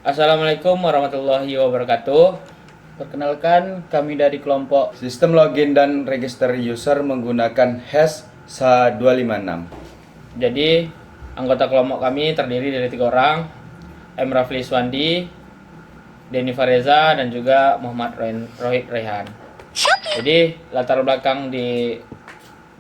Assalamualaikum warahmatullahi wabarakatuh. Perkenalkan, kami dari kelompok Sistem login dan register user menggunakan hash SHA-256. Jadi, anggota kelompok kami terdiri dari 3 orang, M. Rafli Iswandi, Denny Fareza, dan juga Muhammad Rohit Rehan. Jadi, latar belakang di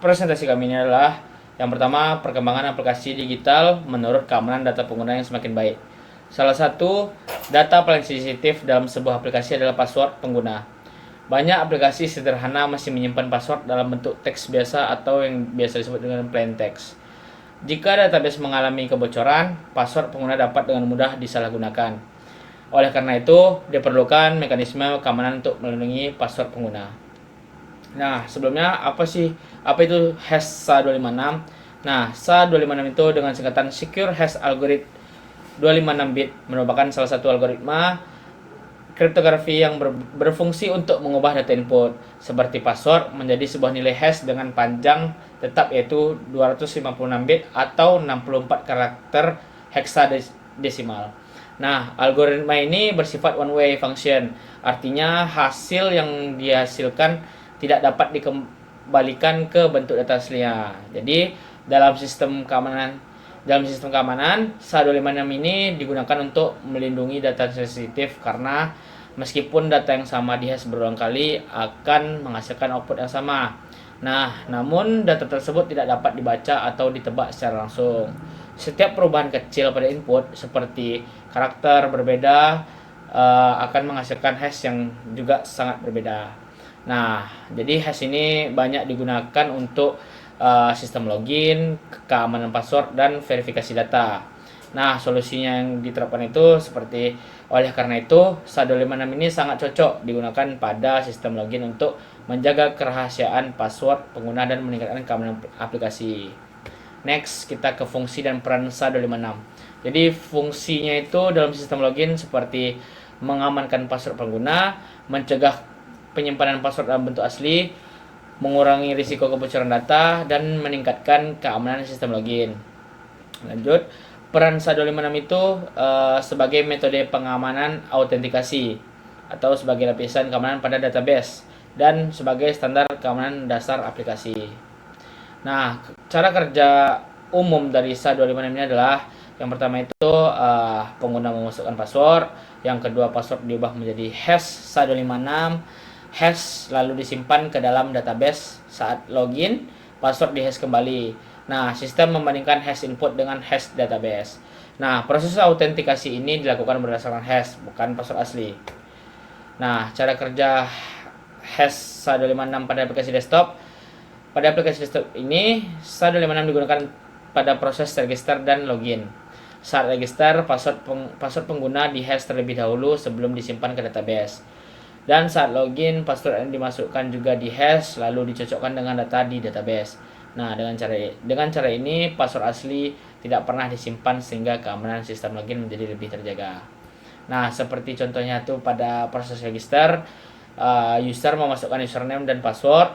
presentasi kami ini adalah yang pertama, perkembangan aplikasi digital menurut keamanan data pengguna yang semakin baik. Salah satu data paling sensitif dalam sebuah aplikasi adalah password pengguna. Banyak aplikasi sederhana masih menyimpan password dalam bentuk teks biasa atau yang biasa disebut dengan plain text. Jika database mengalami kebocoran, password pengguna dapat dengan mudah disalahgunakan. Oleh karena itu, diperlukan mekanisme keamanan untuk melindungi password pengguna. Nah, sebelumnya apa itu hash SHA-256? Nah, SHA-256 itu dengan singkatan Secure Hash Algorithm 256 bit merupakan salah satu algoritma kriptografi yang berfungsi untuk mengubah data input seperti password menjadi sebuah nilai hash dengan panjang tetap yaitu 256 bit atau 64 karakter heksadesimal. Nah, algoritma ini bersifat one way function, artinya hasil yang dihasilkan tidak dapat dikembalikan ke bentuk data aslinya. Jadi, dalam sistem keamanan SHA-256 ini digunakan untuk melindungi data sensitif karena meskipun data yang sama dihash berulang kali akan menghasilkan output yang sama. Nah, namun data tersebut tidak dapat dibaca atau ditebak secara langsung. Setiap perubahan kecil pada input seperti karakter berbeda akan menghasilkan hash yang juga sangat berbeda. Nah, jadi hash ini banyak digunakan untuk sistem login, keamanan password, dan verifikasi data. Nah, solusinya yang diterapkan itu seperti oleh karena itu SHA-256 ini sangat cocok digunakan pada sistem login untuk menjaga kerahasiaan password pengguna dan meningkatkan keamanan aplikasi. Next, kita ke fungsi dan peran SHA-256. Jadi, fungsinya itu dalam sistem login seperti mengamankan password pengguna, mencegah penyimpanan password dalam bentuk asli, mengurangi risiko kebocoran data, dan meningkatkan keamanan sistem login. Lanjut, peran SHA-256 itu sebagai metode pengamanan autentikasi atau sebagai lapisan keamanan pada database dan sebagai standar keamanan dasar aplikasi. Nah, cara kerja umum dari SHA-256 ini adalah yang pertama itu pengguna memasukkan password, yang kedua password diubah menjadi hash SHA-256, hash lalu disimpan ke dalam database. Saat login, password dihash kembali. Nah, sistem membandingkan hash input dengan hash database. Nah, proses autentikasi ini dilakukan berdasarkan hash, bukan password asli. Nah, cara kerja hash SHA-256 pada aplikasi desktop. Pada aplikasi desktop ini, SHA-256 digunakan pada proses register dan login. Saat register, password pengguna dihash terlebih dahulu sebelum disimpan ke database. Dan saat login, password yang dimasukkan juga dihash lalu dicocokkan dengan data di database. Nah, dengan cara ini password asli tidak pernah disimpan sehingga keamanan sistem login menjadi lebih terjaga. Nah, seperti contohnya tuh pada proses register, user memasukkan username dan password,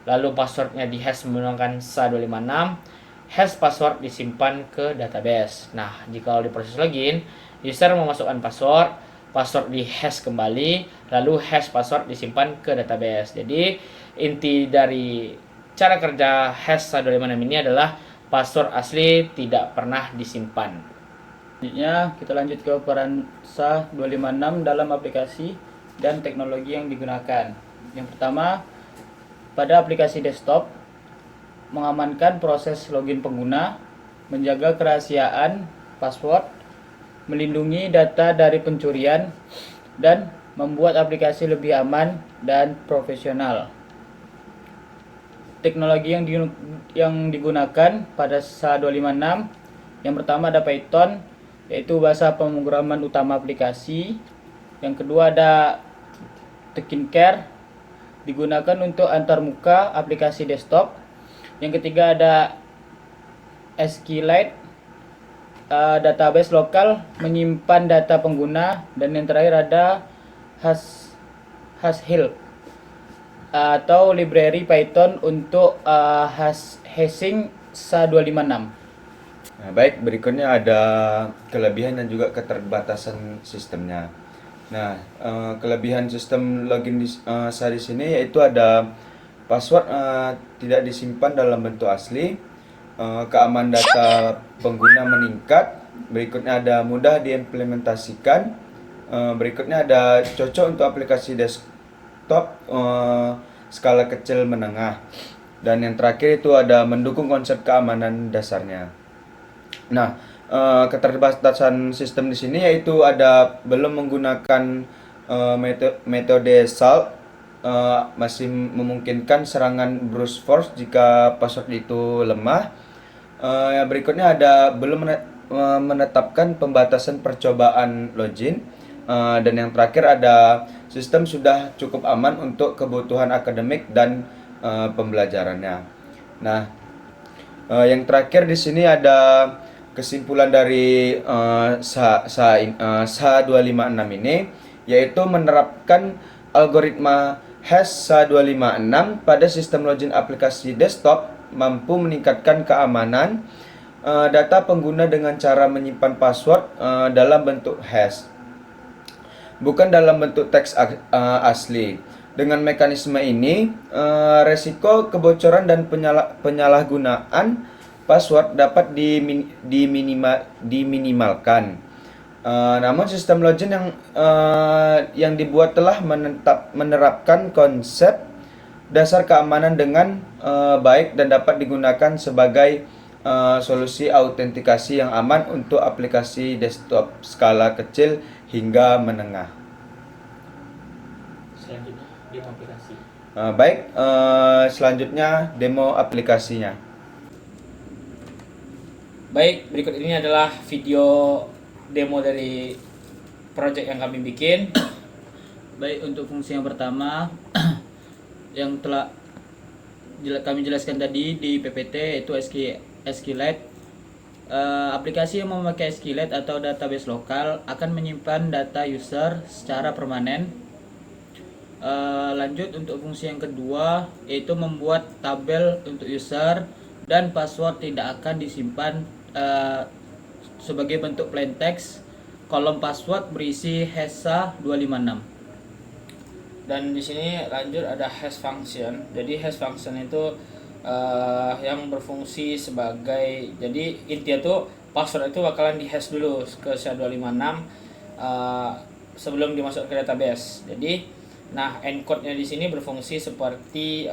lalu passwordnya dihash menggunakan SHA-256, hash password disimpan ke database. Nah, jika di proses login, user memasukkan password di hash kembali, lalu hash password disimpan ke database. Jadi inti dari cara kerja hash SHA-256 ini adalah password asli tidak pernah disimpan. Selanjutnya kita lanjut ke peran SHA-256 dalam aplikasi dan teknologi yang digunakan. Yang pertama, pada aplikasi desktop mengamankan proses login pengguna, menjaga kerahasiaan password, melindungi data dari pencurian, dan membuat aplikasi lebih aman dan profesional. Teknologi yang digunakan pada SHA-256 yang pertama ada Python, yaitu bahasa pemrograman utama aplikasi. Yang kedua ada Tkinter, digunakan untuk antarmuka aplikasi desktop. Yang ketiga ada SQLite, database lokal menyimpan data pengguna. Dan yang terakhir ada Hashhelp atau library Python untuk hashing SHA-256. Nah, baik, berikutnya ada kelebihan dan juga keterbatasan sistemnya. Nah, kelebihan sistem login di sini yaitu ada password tidak disimpan dalam bentuk asli, keamanan data pengguna meningkat, berikutnya ada mudah diimplementasikan, berikutnya ada cocok untuk aplikasi desktop skala kecil menengah, dan yang terakhir itu ada mendukung konsep keamanan dasarnya. Nah, keterbatasan sistem di sini yaitu ada belum menggunakan metode salt, masih memungkinkan serangan brute force jika password itu lemah. Yang berikutnya ada belum menetapkan pembatasan percobaan login. Dan yang terakhir ada sistem sudah cukup aman untuk kebutuhan akademik dan pembelajarannya. Nah, yang terakhir di sini ada kesimpulan dari SHA 256 ini, yaitu menerapkan algoritma hash SHA-256 pada sistem login aplikasi desktop mampu meningkatkan keamanan data pengguna dengan cara menyimpan password dalam bentuk hash, bukan dalam bentuk teks asli. Dengan mekanisme ini, resiko kebocoran dan penyalahgunaan password dapat diminimalkan. Namun sistem login yang dibuat telah menerapkan konsep dasar keamanan dengan baik dan dapat digunakan sebagai solusi autentikasi yang aman untuk aplikasi desktop skala kecil hingga menengah. Selanjutnya demo aplikasi. Baik, selanjutnya demo aplikasinya. Baik, berikut ini adalah video demo dari project yang kami bikin. Baik, untuk fungsi yang pertama yang telah kami jelaskan tadi di PPT yaitu SQLite. Aplikasi yang memakai SQLite atau database lokal akan menyimpan data user secara permanen. Lanjut untuk fungsi yang kedua yaitu membuat tabel untuk user dan password tidak akan disimpan sebagai bentuk plain text. Kolom password berisi hash SHA-256. Dan di sini lanjut ada hash function. Jadi hash function itu yang berfungsi sebagai, jadi intinya tuh password itu bakalan di hash dulu ke SHA-256 sebelum dimasuk ke database. Jadi nah encode-nya di sini berfungsi seperti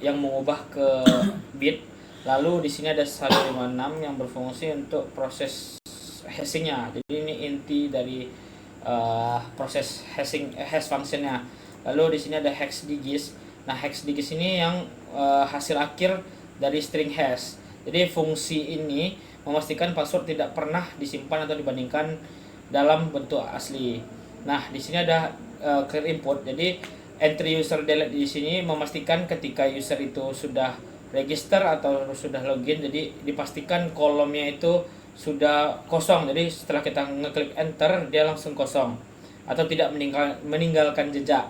yang mengubah ke bit. Lalu di sini ada SHA-256 yang berfungsi untuk proses hashingnya. Jadi ini inti dari proses hash functionnya. Lalu di sini ada hex digits. Nah, hex digits ini yang hasil akhir dari string hash. Jadi fungsi ini memastikan password tidak pernah disimpan atau dibandingkan dalam bentuk asli. Nah, di sini ada clear input. Jadi entry user delete di sini memastikan ketika user itu sudah register atau sudah login, jadi dipastikan kolomnya itu sudah kosong. Jadi setelah kita ngeklik enter dia langsung kosong atau tidak meninggalkan jejak.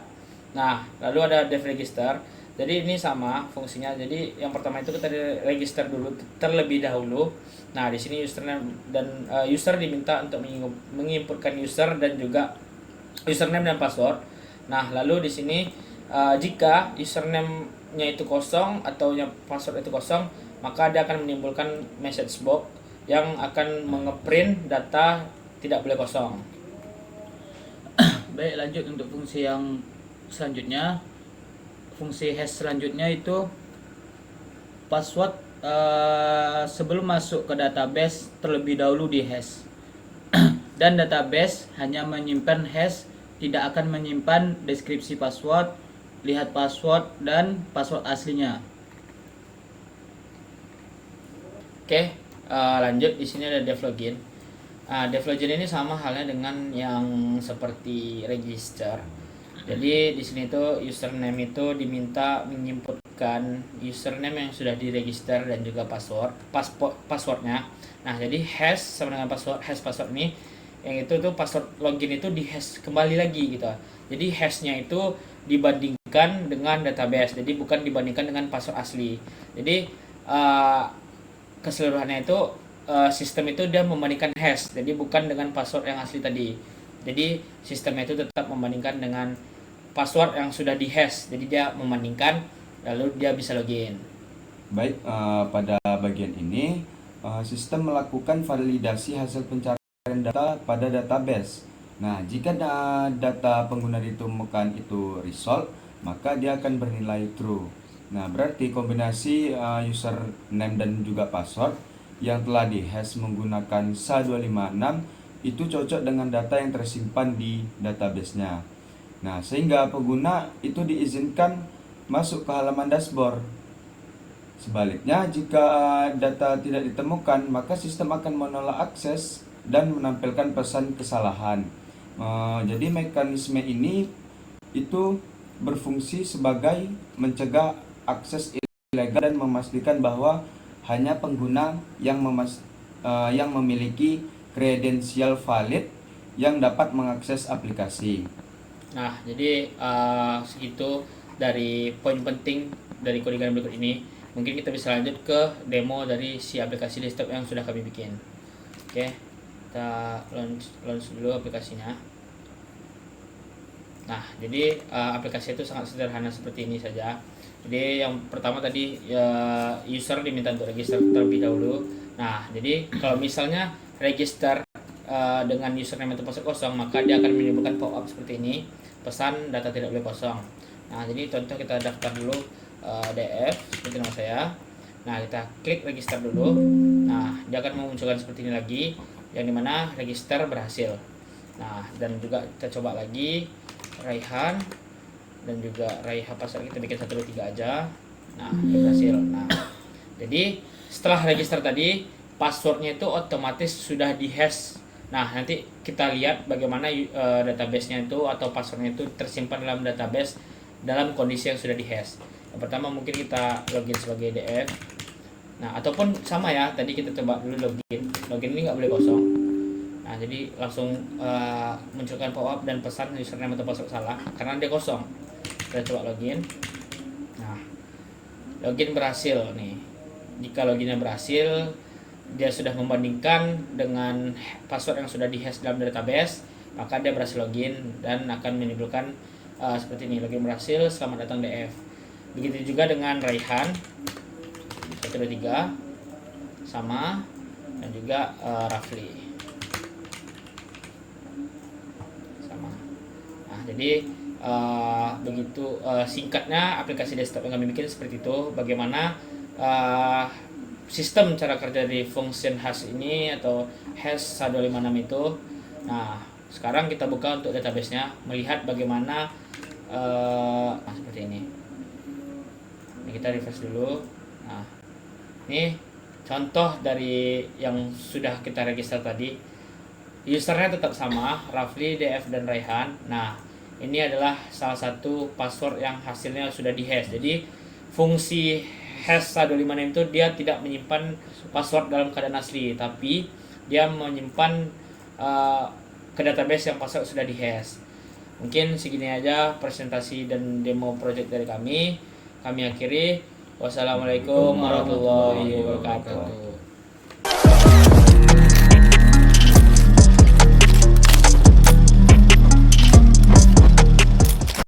Nah, lalu ada def register. Jadi ini sama fungsinya. Jadi yang pertama itu kita register dulu terlebih dahulu. Nah, di sini username dan user diminta untuk menginputkan user dan juga username dan password. Nah, lalu di sini jika username-nya itu kosong atau password itu kosong, maka dia akan menimbulkan message box yang akan mengeprint data tidak boleh kosong. Baik, lanjut untuk fungsi yang selanjutnya. Fungsi hash selanjutnya itu password sebelum masuk ke database terlebih dahulu di hash. Dan database hanya menyimpan hash, tidak akan menyimpan deskripsi password, lihat password dan password aslinya. Oke, lanjut di sini ada dev login. Dev login ini sama halnya dengan yang seperti register. Jadi di sini tuh username itu diminta menginputkan username yang sudah diregister dan juga passwordnya. Nah, jadi hash sama dengan hash password ini, yang itu tuh password login itu di hash kembali lagi gitu. Jadi hashnya itu dibandingkan dengan database, jadi bukan dibandingkan dengan password asli. Jadi keseluruhannya itu sistem itu dia membandingkan hash, jadi bukan dengan password yang asli tadi. Jadi sistemnya itu tetap membandingkan dengan password yang sudah di hash, jadi dia membandingkan lalu dia bisa login. Baik, pada bagian ini sistem melakukan validasi hasil pencarian data pada database. Nah, jika data pengguna ditemukan itu result, maka dia akan bernilai true. Nah, berarti kombinasi username dan juga password yang telah dihash menggunakan SHA-256 itu cocok dengan data yang tersimpan di database-nya. Nah, sehingga pengguna itu diizinkan masuk ke halaman dashboard. Sebaliknya, jika data tidak ditemukan, maka sistem akan menolak akses dan menampilkan pesan kesalahan. Jadi mekanisme ini itu berfungsi sebagai mencegah akses ilegal dan memastikan bahwa hanya pengguna yang memiliki kredensial valid yang dapat mengakses aplikasi. Nah, jadi segitu dari poin penting dari codingan berikut ini. Mungkin kita bisa lanjut ke demo dari si aplikasi desktop yang sudah kami bikin. Oke, kita launch dulu aplikasinya. Nah, jadi aplikasi itu sangat sederhana seperti ini saja. Jadi yang pertama tadi user diminta untuk register terlebih dahulu. Nah, jadi kalau misalnya register dengan username atau password kosong, maka dia akan menimbulkan pop-up seperti ini, pesan data tidak boleh kosong. Nah, jadi contoh kita daftar dulu DF seperti nama saya. Nah, kita klik register dulu. Nah, dia akan memunculkan seperti ini lagi, yang dimana register berhasil. Nah, dan juga kita coba lagi Raihan dan juga Raiha password kita bikin 1 2 3 aja. Nah, dia berhasil. Nah, jadi setelah register tadi, passwordnya itu otomatis sudah dihash. Nah, nanti kita lihat bagaimana database-nya itu atau passwordnya itu tersimpan dalam database dalam kondisi yang sudah dihash. Yang pertama mungkin kita login sebagai DF. Nah, ataupun sama ya, tadi kita coba dulu login. Login ini nggak boleh kosong. Nah, jadi langsung munculkan pop-up dan pesan username atau password salah karena dia kosong. Kita coba login. Nah, login berhasil nih. Jika loginnya berhasil, dia sudah membandingkan dengan password yang sudah dihash dalam database, maka dia berhasil login dan akan menimbulkan seperti ini, login berhasil, selamat datang DF. Begitu juga dengan Raihan 1 2 3 sama, dan juga Rafli sama. Nah, jadi begitu singkatnya aplikasi desktop yang kami bikin seperti itu. Bagaimana sistem cara kerja di function hash ini atau hash SHA-256 itu. Nah, sekarang kita buka untuk database-nya, melihat bagaimana seperti ini. Ini kita refresh dulu. Nah, ini contoh dari yang sudah kita register tadi. Usernya tetap sama, Rafli, DF, dan Raihan. Nah, ini adalah salah satu password yang hasilnya sudah dihash. Jadi fungsi hash SHA-256 itu dia tidak menyimpan password dalam keadaan asli, tapi dia menyimpan ke database yang password sudah dihash. Mungkin segini aja presentasi dan demo project dari kami. Kami akhiri. Wassalamualaikum warahmatullahi wabarakatuh.